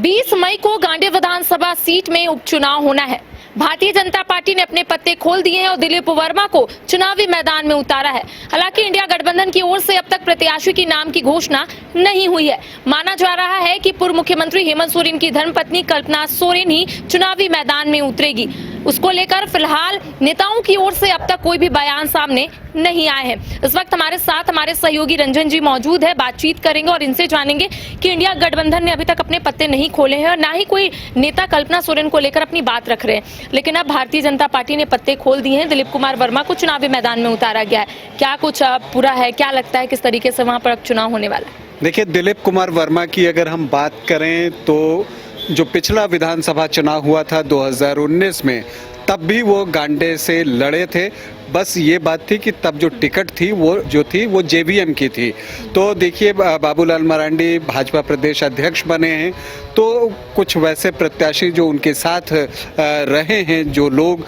20 मई को गांधी विधानसभा सीट में उपचुनाव होना है। भारतीय जनता पार्टी ने अपने पत्ते खोल दिए हैं और दिलीप वर्मा को चुनावी मैदान में उतारा है। हालांकि इंडिया गठबंधन की ओर से अब तक प्रत्याशी की नाम की घोषणा नहीं हुई है। माना जा रहा है कि पूर्व मुख्यमंत्री हेमंत सोरेन की धर्मपत्नी कल्पना सोरेन ही चुनावी मैदान में उतरेगी। उसको लेकर फिलहाल नेताओं की ओर से अब तक कोई भी बयान सामने नहीं आए हैं। इस वक्त हमारे साथ हमारे सहयोगी रंजन जी मौजूद है, बातचीत करेंगे और इनसे जानेंगे कि इंडिया गठबंधन ने अभी तक अपने पत्ते नहीं खोले हैं और ना ही कोई नेता कल्पना सोरेन को लेकर अपनी बात रख रहे हैं। लेकिन अब भारतीय जनता पार्टी ने पत्ते खोल दिए हैं, दिलीप कुमार वर्मा को चुनावी मैदान में उतारा गया है। क्या कुछ पूरा है, क्या लगता है किस तरीके से वहां पर अब चुनाव होने वाला है? देखिए, दिलीप कुमार वर्मा की अगर हम बात करें तो जो पिछला विधानसभा चुनाव हुआ था 2019 में, तब भी वो गांडे से लड़े थे। बस ये बात थी कि तब जो टिकट थी वो जेवीएम की थी। तो देखिए, बाबूलाल मरांडी भाजपा प्रदेश अध्यक्ष बने हैं, तो कुछ वैसे प्रत्याशी जो उनके साथ रहे हैं, जो लोग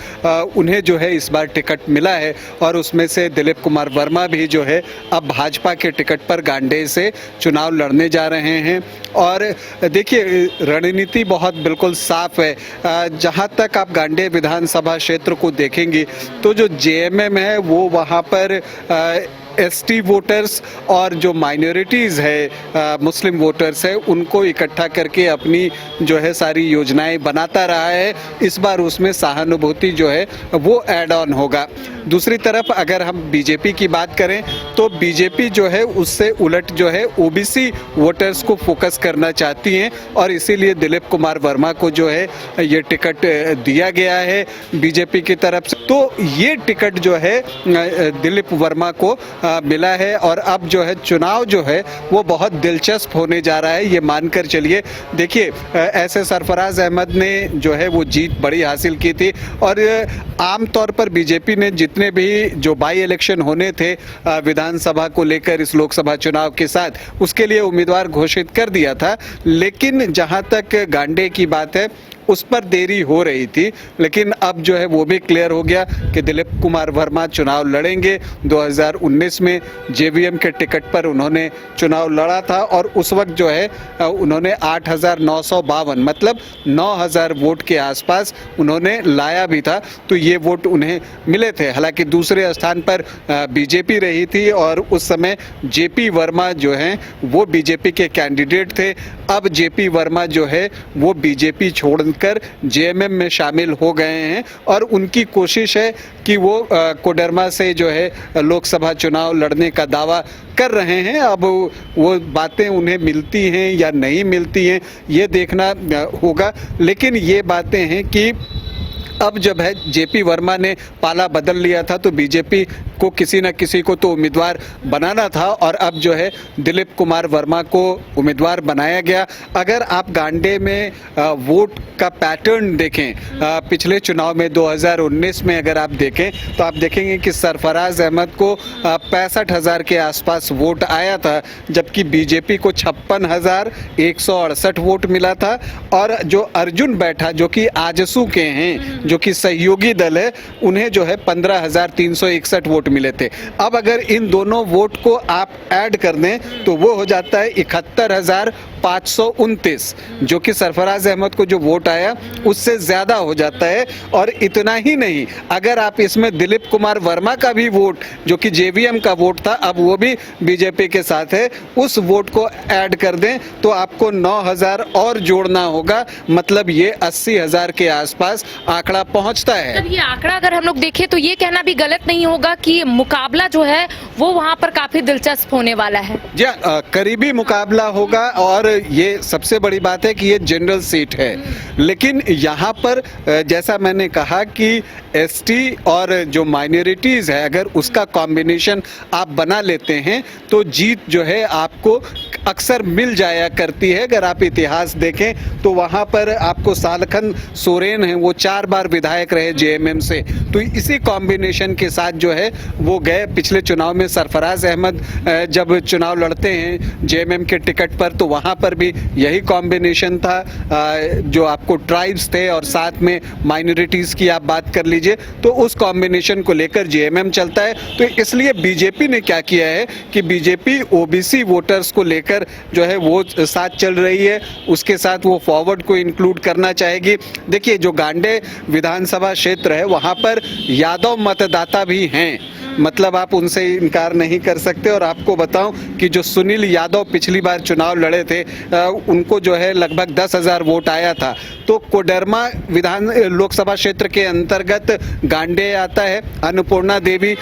उन्हें जो है इस बार टिकट मिला है और उसमें से दिलीप कुमार वर्मा भी जो है अब भाजपा के टिकट पर गांडे से चुनाव लड़ने जा रहे हैं। और देखिए, रणनीति बहुत बिल्कुल साफ है। जहाँ तक आप गांडे विधानसभा क्षेत्र को देखेंगे तो जो जेएमएम है वो वहाँ पर एसटी वोटर्स और जो माइनॉरिटीज़ है, मुस्लिम वोटर्स है, उनको इकट्ठा करके अपनी जो है सारी योजनाएं बनाता रहा है। इस बार उसमें सहानुभूति जो है वो ऐड ऑन होगा। दूसरी तरफ अगर हम बीजेपी की बात करें तो बीजेपी जो है उससे उलट जो है ओबीसी वोटर्स को फोकस करना चाहती हैं और इसीलिए दिलीप कुमार वर्मा को जो है ये टिकट दिया गया है बीजेपी की तरफ से। तो ये टिकट जो है दिलीप वर्मा को मिला है और अब जो है चुनाव जो है वो बहुत दिलचस्प होने जा रहा है, ये मानकर चलिए। देखिए, ऐसे सरफराज अहमद ने जो है वो जीत बड़ी हासिल की थी और आमतौर पर बीजेपी ने जितने भी जो बाई इलेक्शन होने थे विधानसभा को लेकर इस लोकसभा चुनाव के साथ, उसके लिए उम्मीदवार घोषित कर दिया था। लेकिन जहां तक गांडे की बात है उस पर देरी हो रही थी, लेकिन अब जो है वो भी क्लियर हो गया कि दिलीप कुमार वर्मा चुनाव लड़ेंगे। 2019 में जेवीएम के टिकट पर उन्होंने चुनाव लड़ा था और उस वक्त जो है उन्होंने 8,952 मतलब 9,000 वोट के आसपास उन्होंने लाया भी था, तो ये वोट उन्हें मिले थे। हालांकि दूसरे स्थान पर बीजेपी रही थी और उस समय जेपी वर्मा जो हैं वो बीजेपी के कैंडिडेट थे। अब जेपी वर्मा जो है वो बीजेपी छोड़ कर जेएमएम में शामिल हो गए हैं और उनकी कोशिश है कि वो कोडरमा से जो है लोकसभा चुनाव लड़ने का दावा कर रहे हैं। अब वो बातें उन्हें मिलती हैं या नहीं मिलती हैं ये देखना होगा, लेकिन ये बातें हैं कि अब जब है जेपी वर्मा ने पाला बदल लिया था तो बीजेपी को किसी न किसी को तो उम्मीदवार बनाना था और अब जो है दिलीप कुमार वर्मा को उम्मीदवार बनाया गया। अगर आप गांडे में वोट का पैटर्न देखें, पिछले चुनाव में 2019 में अगर आप देखें तो आप देखेंगे कि सरफराज अहमद को 65,000 के आसपास वोट आया था, जबकि बीजेपी को 56,168 वोट मिला था और जो अर्जुन बैठा जो कि आजसू के हैं, जो कि सहयोगी दल है, उन्हें जो है 15,361 वोट मिले थे। अब अगर इन दोनों वोट को आप ऐड कर दें तो वो हो जाता है 71,529, जो कि सरफराज अहमद को जो वोट आया उससे ज्यादा हो जाता है। और इतना ही नहीं, अगर आप इसमें दिलीप कुमार वर्मा का भी वोट जो कि जेवीएम का वोट था, अब वो भी बीजेपी के साथ है, उस वोट को ऐड कर दें तो आपको 9,000 और जोड़ना होगा, मतलब ये 80,000 के आसपास आंकड़ा पहुंचता है। ये आंकड़ा अगर हम लोग देखें तो ये कहना भी गलत नहीं होगा कि मुकाबला जो है वो वहां पर काफी दिलचस्प होने वाला है। जी, करीबी मुकाबला होगा और ये सबसे बड़ी बात है कि ये जनरल सीट है। लेकिन यहाँ पर जैसा मैंने कहा कि एसटी और जो माइनॉरिटीज है, अगर उसका कॉम्बिनेशन आप बना लेते हैं तो जीत जो है आपको अक्सर मिल जाया करती है। अगर आप इतिहास देखें तो वहाँ पर आपको सालखन सोरेन हैं, वो 4 बार विधायक रहे जेएमएम से, तो इसी कॉम्बिनेशन के साथ जो है वो गए। पिछले चुनाव में सरफराज अहमद जब चुनाव लड़ते हैं जेएमएम के टिकट पर तो वहाँ पर भी यही कॉम्बिनेशन था, जो आपको ट्राइब्स थे और साथ में माइनॉरिटीज़ की आप बात कर लीजिए। लीजिए तो उस कॉम्बिनेशन को लेकर जेएमएम चलता है। तो इसलिए बीजेपी ने क्या किया है कि बीजेपी ओबीसी वोटर्स को लेकर जो है वो साथ चल रही है, उसके साथ वो फॉरवर्ड को इंक्लूड करना चाहेगी। देखिए जो गांडे विधानसभा क्षेत्र है वहां पर यादव मतदाता भी हैं, मतलब आप उनसे इनकार नहीं कर सकते। और आपको बताऊं कि जो सुनील यादव पिछली बार चुनाव लड़े थे उनको जो है लगभग 10,000 वोट आया था। तो कोडरमा विधान लोकसभा क्षेत्र के अंतर्गत गांडे आता है। अन्नपूर्णा देवी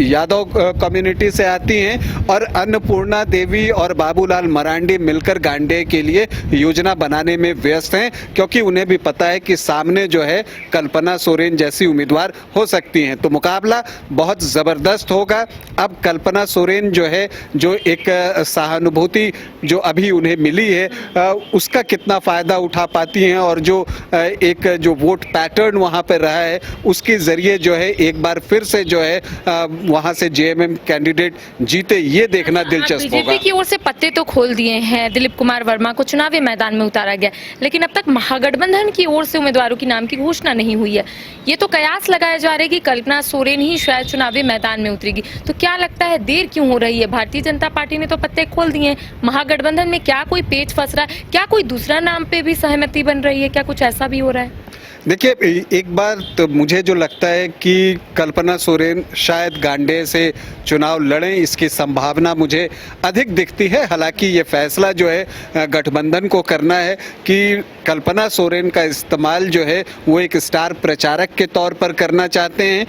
यादव कम्युनिटी से आती हैं और अन्नपूर्णा देवी और बाबूलाल मरांडी मिलकर गांडे के लिए योजना बनाने में व्यस्त हैं, क्योंकि उन्हें भी पता है कि सामने जो है कल्पना सोरेन जैसी उम्मीदवार हो सकती हैं। तो मुकाबला बहुत जबरदस्त होगा। अब कल्पना सोरेन जो है, जो एक सहानुभूति जो अभी उन्हें मिली है उसका कितना फायदा उठा पाती हैं और जो एक जो वोट पैटर्न वहां पर रहा है उसके जरिए जो है एक बार फिर से जो है वहां से जेएमएम कैंडिडेट जीते, ये देखना दिलचस्प होगा। बीजेपी की ओर से पत्ते तो खोल दिए हैं, दिलीप कुमार वर्मा को चुनावी मैदान में उतारा गया, लेकिन अब तक महागठबंधन की ओर से उम्मीदवारों के नाम की घोषणा नहीं हुई है। ये तो कयास लगाया जा रहा है कि कल्पना सोरेन ही शायद चुनावी मैदान में उतरेगी। तो क्या लगता है देर क्यों हो रही है? भारतीय जनता पार्टी ने तो पत्ते खोल दिए हैं, महागठबंधन में क्या कोई पेच फंस रहा है? क्या कोई दूसरा नाम पे भी सहमति बन रही है? क्या कुछ ऐसा भी हो रहा है? देखिए एक बार तो मुझे जो लगता है कि कल्पना सोरेन शायद गांडे से चुनाव लड़ें, इसकी संभावना मुझे अधिक दिखती है। हालांकि ये फैसला जो है गठबंधन को करना है कि कल्पना सोरेन का इस्तेमाल जो है वो एक स्टार प्रचारक के तौर पर करना चाहते हैं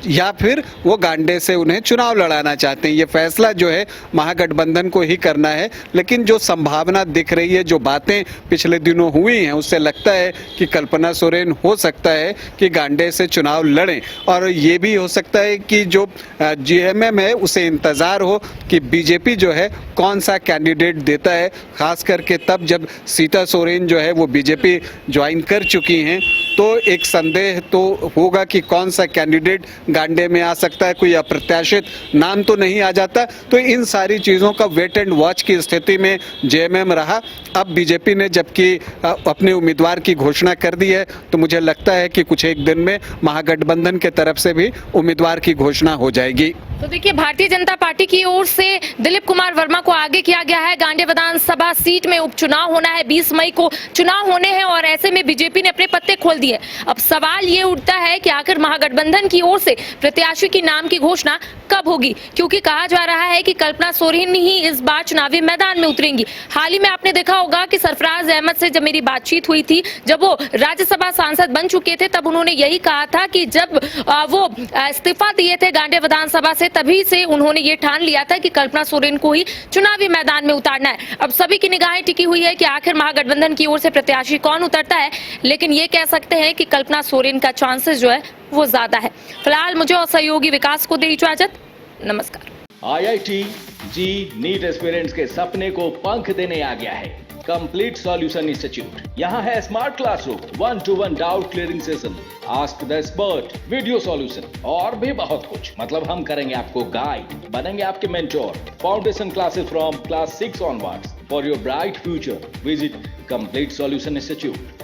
या फिर वो गांडे से उन्हें चुनाव लड़ाना चाहते हैं। ये फैसला जो है महागठबंधन को ही करना है। लेकिन जो संभावना दिख रही है, जो बातें पिछले दिनों हुई हैं, उससे लगता है कि कल्पना सोरेन हो सकता है कि गांडे से चुनाव लड़ें। और ये भी हो सकता है कि जो जेएमएम है उसे इंतज़ार हो कि बीजेपी जो है कौन सा कैंडिडेट देता है, खास करके तब जब सीता सोरेन जो है वो बीजेपी ज्वाइन कर चुकी हैं। तो एक संदेह तो होगा कि कौन सा कैंडिडेट गांडे में आ सकता है, कोई अप्रत्याशित नाम तो नहीं आ जाता। तो इन सारी चीज़ों का वेट एंड वॉच की स्थिति में जेएमएम रहा। अब बीजेपी ने जबकि अपने उम्मीदवार की घोषणा कर दी है तो मुझे लगता है कि कुछ एक दिन में महागठबंधन के तरफ से भी उम्मीदवार की घोषणा हो जाएगी। तो देखिए भारतीय जनता पार्टी की ओर से दिलीप कुमार वर्मा को आगे किया गया है। गांडे विधानसभा सीट में उपचुनाव होना है, 20 मई को चुनाव होने हैं और ऐसे में बीजेपी ने अपने पत्ते खोल दिए। अब सवाल ये उठता है कि आखिर महागठबंधन की ओर से प्रत्याशी की नाम की घोषणा कब होगी, क्योंकि कहा जा रहा है कि कल्पना सोरेन ही इस बार चुनावी मैदान में उतरेंगी। हाल ही में आपने देखा होगा कि सरफराज अहमद से जब मेरी बातचीत हुई थी, जब वो राज्यसभा सांसद बन चुके थे, तब उन्होंने यही कहा था कि जब वो इस्तीफा दिए थे गांडे विधानसभा से, तभी से उन्होंने ये ठान लिया था कि कल्पना सोरेन को ही चुनावी मैदान में उतारना है। अब सभी की निगाहें टिकी हुई है कि आखिर महागठबंधन की ओर से प्रत्याशी कौन उतरता है, लेकिन ये कह सकते हैं कि कल्पना सोरेन का चांसेस जो है वो ज्यादा है। फिलहाल मुझे और सहयोगी विकास को दे इजाजत। नमस्कार। आईआईटी जी नीट एस्पिरेंट्स के सपने को पंख देने आ गया है कंप्लीट सॉल्यूशन इंस्टीट्यूट। यहाँ है smart classroom, 1-to-1 doubt clearing session, ask the expert, video solution और भी बहुत कुछ। मतलब हम करेंगे आपको गाइड, बनेंगे आपके mentor. Foundation classes from class 6 onwards for your bright future. Visit complete solution institute.